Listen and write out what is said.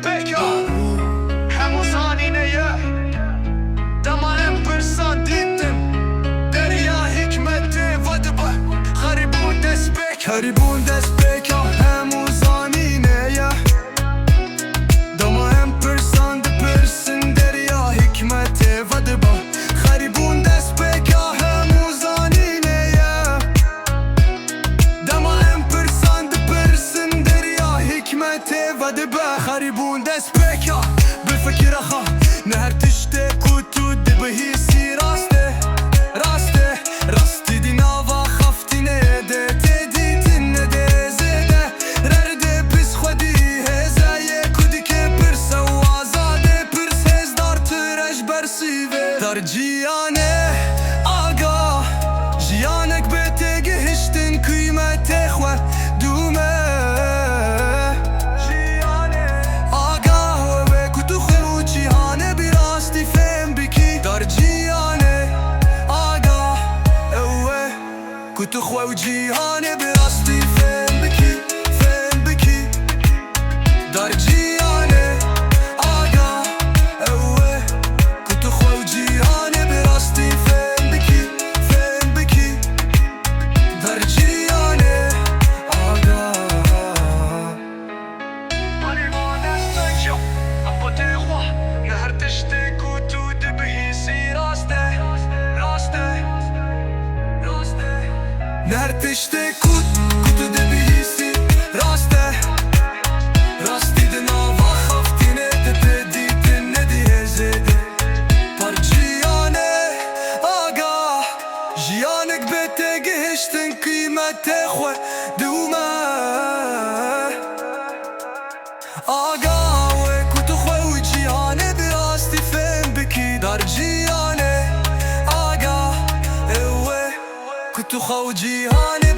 بکار هموزانی نیه دمایم پرسان دیدم دریا حکمت ودبه غریبون دست بکار هموزانی نیه دمایم پرسان پرسن دریا حکمت ودبه غریبون دست بکار هموزانی نیه دمایم پرسان پرسن دریا حکمت ودبه غریبون دست بکار بفکر خا نهر تشته کتو دبهی سی راسته راستی دینا و خفتی نده تدیت نده زده رده پس خودی هزایه کدی که پرس و آزاده پرس هزدار ترش برسیوه در جیانه آگاه جیانک به تگهشتن قیمت خواه دومه كنت خوي وجيهاني براستي فين بكي دار جياني آقا اوه كنت خوي وجيهاني براستي فين بكي دار جياني آقا ماني ما نستنجو أبو تيخوة نهر تشتي كنتو دبهي سي راسته نهر تشته کتو دبیسی راستی دنا و خفتی نده دیدن ندیه زده پر جیانه آگاه جیانک به تگهشتن قیمت خواه دومه آگاه و کتو خواه و جیانه براستی فهم بکی در جیانه آگاه كنت خوجي هاني